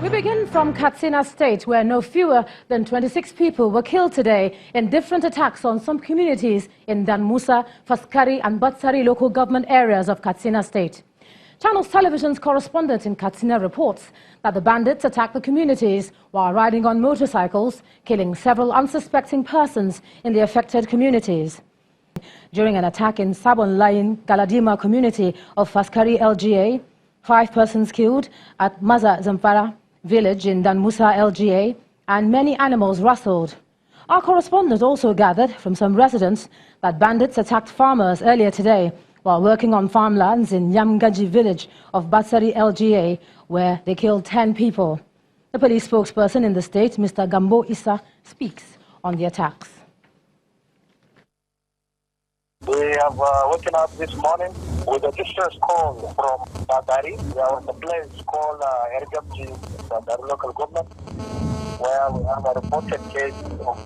We begin from Katsina State, where no fewer than 26 people were killed today in different attacks on some communities in Danmusa, Faskari and Batsari local government areas of Katsina State. Channels Television's correspondent in Katsina reports that the bandits attacked the communities while riding on motorcycles, killing several unsuspecting persons in the affected communities. During an attack in Sabon Lain, Galadima community of Faskari LGA, 5 persons killed at Maza Zamfara village in Danmusa LGA, and many animals rustled. Our correspondent also gathered from some residents that bandits attacked farmers earlier today while working on farmlands in Yamgaji village of Batsari LGA, where they killed 10 people. The police spokesperson in the state, Mr. Gambo Issa, speaks on the attacks. We have woken up this morning with a distress call from Badari. We are on the place called Ergamji, the local government, where we have a reported case of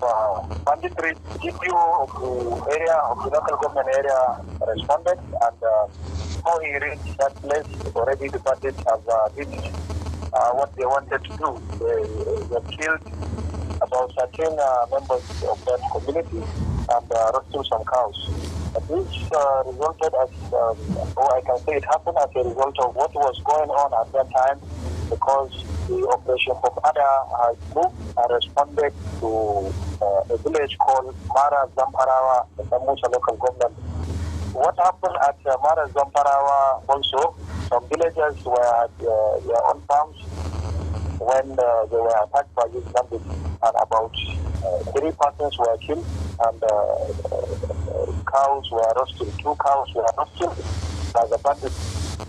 banditry. GPO of the area, of the local government area, responded, and before he reached that place, already the bandits have did what they wanted to do. They killed about 13 members of that community and rescued some cows. But this resulted as, or I can say it happened as a result of what was going on at that time, because the operation of ADA has moved and responded to a village called Mara Zamparawa, the Danmusa local government. What happened at Mara Zamparawa also, some villagers were at their own farms when they were attacked by these bandits, and about 3 persons were killed and cows were roasted. 2 cows were roasted by the bandits.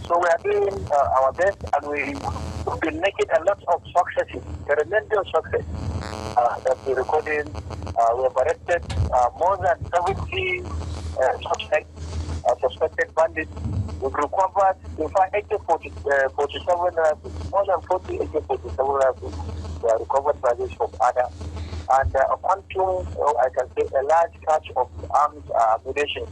So we are doing our best, and we've been making a lot of successes, tremendous success that we recorded. We have arrested more than 70 suspected bandits. We've recovered, in fact, AK-47 rifles, more than 40 AK-47 rifles were recovered by this from ADA. And upon to, I can say, a large catch of arms ammunition.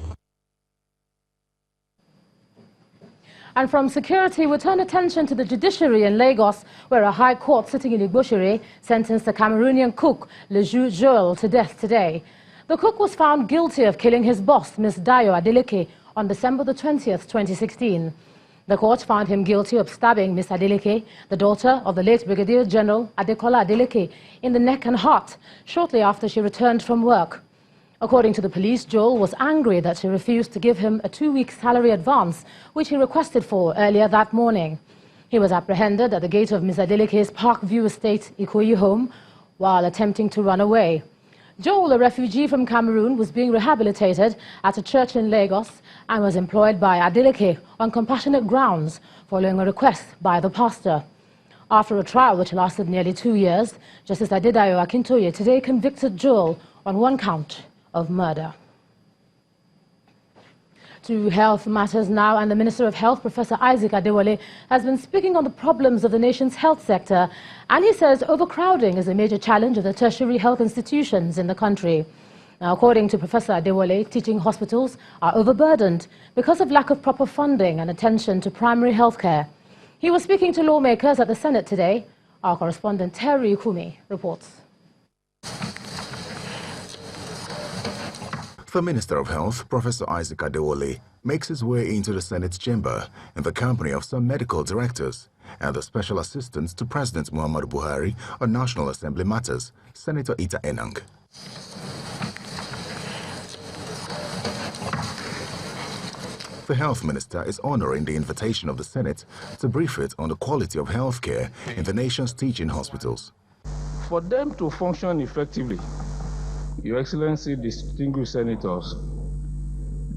And from security, we turn attention to the judiciary in Lagos, where a high court sitting in Judiciary sentenced the Cameroonian cook, Leju Joel, to death today. The cook was found guilty of killing his boss, Ms. Dayo Adeleke, on December the 20th, 2016. The court found him guilty of stabbing Ms. Adeleke, the daughter of the late Brigadier General Adekola Adeleke, in the neck and heart shortly after she returned from work. According to the police, Joel was angry that she refused to give him a 2-week salary advance, which he requested for earlier that morning. He was apprehended at the gate of Ms. Adeleke's Parkview Estate, Ikoyi home, while attempting to run away. Joel, a refugee from Cameroon, was being rehabilitated at a church in Lagos and was employed by Adeleke on compassionate grounds following a request by the pastor. After a trial which lasted nearly 2 years, Justice Adedayo Akintoye today convicted Joel on 1 count of murder. To health matters now, and the Minister of Health, Professor Isaac Adewale, has been speaking on the problems of the nation's health sector, and he says overcrowding is a major challenge of the tertiary health institutions in the country. Now, according to Professor Adewale, teaching hospitals are overburdened because of lack of proper funding and attention to primary health care. He was speaking to lawmakers at the Senate today. Our correspondent Terry Kumi reports. The Minister of Health, Professor Isaac Adewale, makes his way into the Senate chamber in the company of some medical directors and the Special Assistant to President Muhammadu Buhari on National Assembly matters, Senator Ita Enang. The Health Minister is honoring the invitation of the Senate to brief it on the quality of health care in the nation's teaching hospitals. For them to function effectively, Your Excellency, distinguished senators,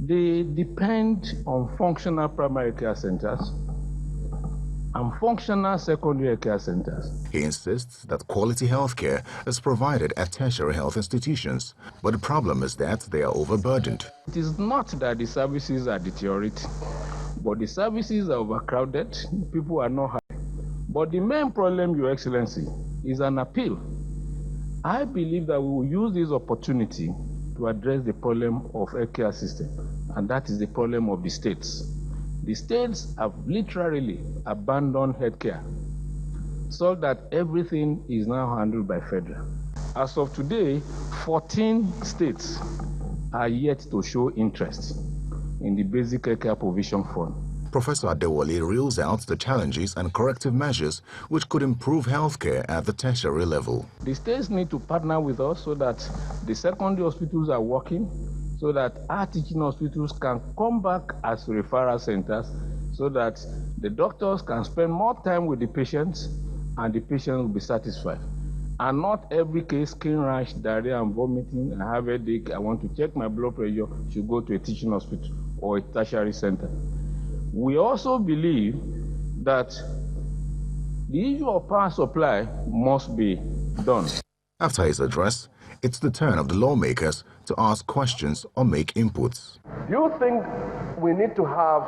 they depend on functional primary care centers and functional secondary care centers. He insists that quality health care is provided at tertiary health institutions, but the problem is that they are overburdened. It is not that the services are deteriorating, but the services are overcrowded, people are not happy. But the main problem, Your Excellency, is an appeal. I believe that we will use this opportunity to address the problem of healthcare system, and that is the problem of the states. The states have literally abandoned healthcare. so that everything is now handled by federal. As of today, 14 states are yet to show interest in the Basic Healthcare Provision Fund. Professor Adewale rules out the challenges and corrective measures which could improve healthcare at the tertiary level. The states need to partner with us so that the secondary hospitals are working, so that our teaching hospitals can come back as referral centers, so that the doctors can spend more time with the patients and the patients will be satisfied. And not every case, skin rash, diarrhea and vomiting, I have a headache, I want to check my blood pressure, should go to a teaching hospital or a tertiary center. We also believe that the issue of power supply must be done. After his address, it's the turn of the lawmakers to ask questions or make inputs. Do you think we need to have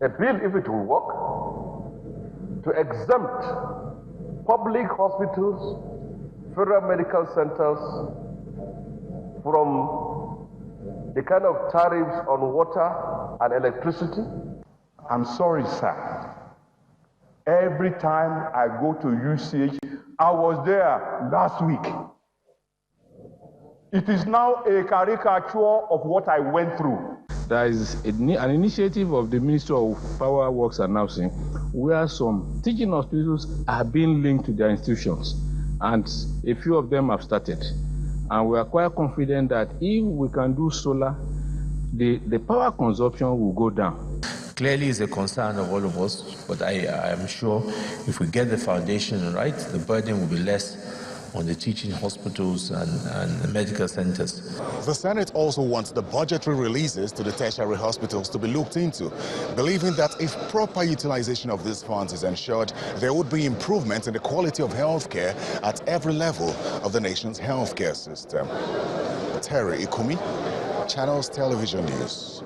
a bill, if it will work, to exempt public hospitals, federal medical centers from the kind of tariffs on water and electricity? I'm sorry, sir. Every time I go to UCH, I was there last week. It is now a caricature of what I went through. There is an initiative of the Ministry of Power Works and Housing where some teaching hospitals are being linked to their institutions, and a few of them have started. And we are quite confident that if we can do solar, the power consumption will go down. Clearly, it's a concern of all of us, but I am sure if we get the foundation right, the burden will be less on the teaching hospitals and the medical centers. The Senate also wants the budgetary releases to the tertiary hospitals to be looked into, believing that if proper utilization of these funds is ensured, there would be improvement in the quality of healthcare at every level of the nation's healthcare system. Terry Ikumi, Channels Television News.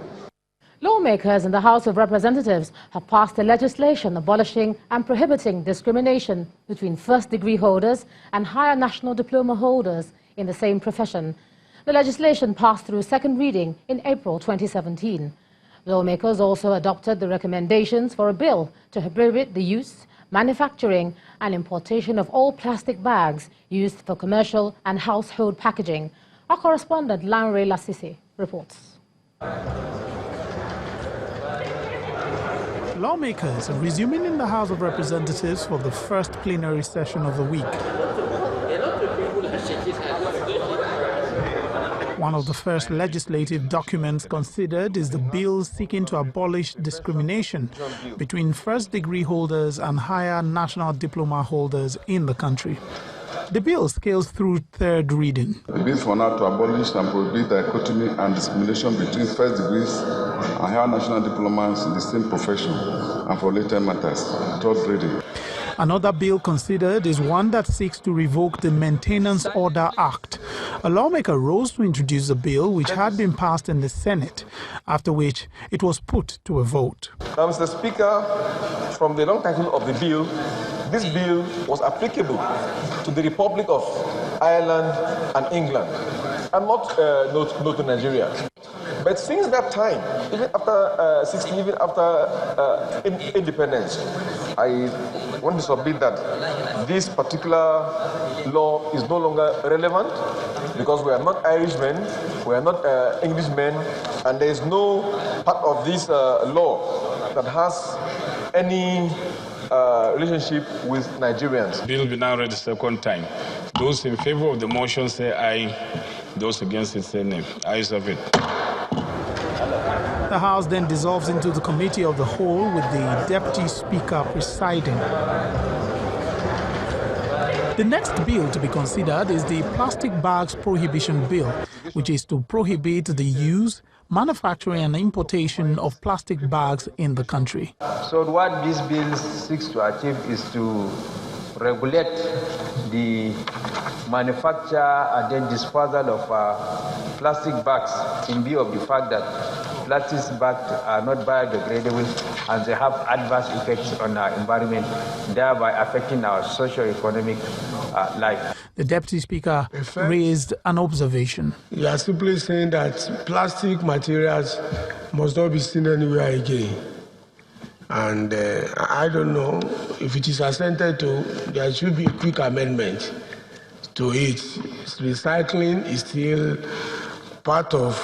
Lawmakers in the House of Representatives have passed a legislation abolishing and prohibiting discrimination between first-degree holders and higher national diploma holders in the same profession. The legislation passed through second reading in April 2017. Lawmakers also adopted the recommendations for a bill to prohibit the use, manufacturing and importation of all plastic bags used for commercial and household packaging. Our correspondent Lanre Lasisi reports. Lawmakers are resuming in the House of Representatives for the first plenary session of the week. One of the first legislative documents considered is the bill seeking to abolish discrimination between first-degree holders and higher national diploma holders in the country. The bill scales through third reading. The bill for now to abolish and prohibit dichotomy and discrimination between first degrees and higher national diplomas in the same profession and for later matters. Third reading. Another bill considered is one that seeks to revoke the Maintenance Order Act. A lawmaker rose to introduce the bill, which had been passed in the Senate, after which it was put to a vote. Now, Mr. Speaker, from the long title of the bill, this bill was applicable to the Republic of Ireland and England, and not to Nigeria. But since that time, even after independence, I want to submit that this particular law is no longer relevant because we are not Irishmen, we are not Englishmen, and there is no part of this law that has any relationship with Nigerians. Bill will now read the second time. Those in favor of the motion say aye. Those against it say nay. Ayes have it. The House then dissolves into the Committee of the Whole with the Deputy Speaker presiding. The next bill to be considered is the Plastic Bags Prohibition Bill, which is to prohibit the use, manufacturing and importation of plastic bags in the country. So what this bill seeks to achieve is to regulate the manufacture and then disposal of plastic bags in view of the fact that plastic bags are not biodegradable and they have adverse effects on our environment, thereby affecting our socio-economic life. The Deputy Speaker raised an observation. You are simply saying that plastic materials must not be seen anywhere again. And I don't know if it is assented to, there should be a quick amendment to it. Recycling is still part of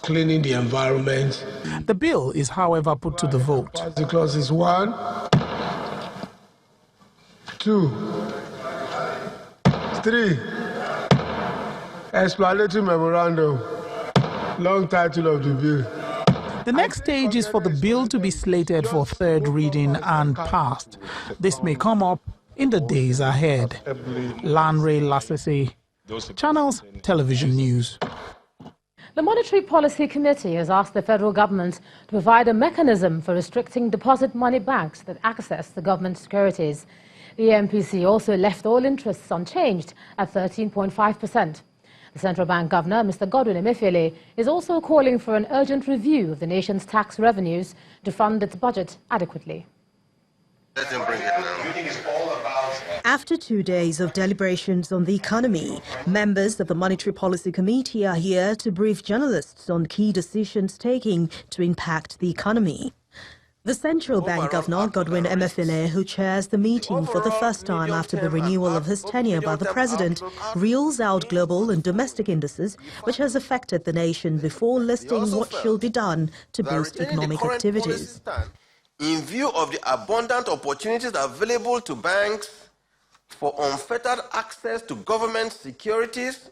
cleaning the environment. The bill is, however, put to the vote. The clause is 1, 2, 3. Explanatory memorandum. Long title of the bill. The next stage is for the bill to be slated for third reading and passed. This may come up in the days ahead. Lanre Lasese, Channels Television News. The Monetary Policy Committee has asked the federal government to provide a mechanism for restricting deposit money banks that access the government securities. The MPC also left all interests unchanged at 13.5%. The central bank governor, Mr. Godwin Emefiele, is also calling for an urgent review of the nation's tax revenues to fund its budget adequately. Let them bring it now. After 2 days of deliberations on the economy, members of the Monetary Policy Committee are here to brief journalists on key decisions taken to impact the economy. The central bank governor, Godwin Emefiele, who chairs the meeting for the first time after the renewal of his tenure by the president, reels out global and domestic indices, which has affected the nation before listing what should be done to boost economic activities. In view of the abundant opportunities available to banks for unfettered access to government securities,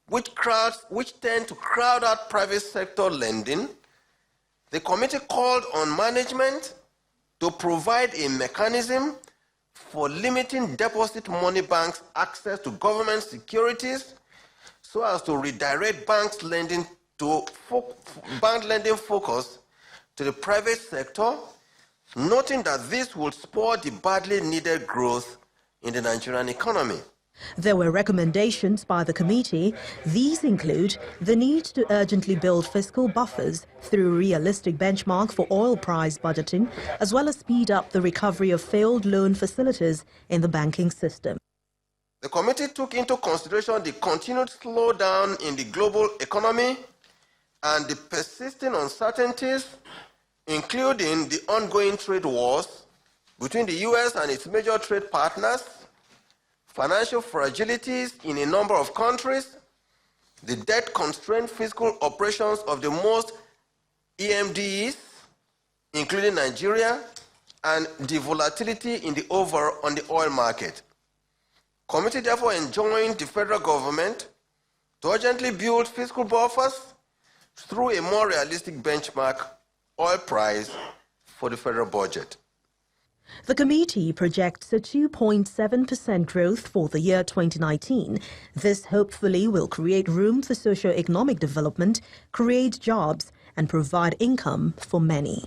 which tend to crowd out private sector lending, the committee called on management to provide a mechanism for limiting deposit money banks' access to government securities so as to redirect bank lending focus to the private sector, noting that this will spur the badly needed growth in the Nigerian economy. There were recommendations by the committee. These include the need to urgently build fiscal buffers through realistic benchmark for oil price budgeting, as well as speed up the recovery of failed loan facilities in the banking system. The committee took into consideration the continued slowdown in the global economy and the persisting uncertainties, including the ongoing trade wars between the U.S. and its major trade partners, financial fragilities in a number of countries, the debt-constrained fiscal operations of the most EMDs, including Nigeria, and the volatility in on the oil market. Committee therefore enjoined the federal government to urgently build fiscal buffers through a more realistic benchmark oil price for the federal budget. The committee projects a 2.7% growth for the year 2019. This hopefully will create room for socio-economic development, create jobs, and provide income for many.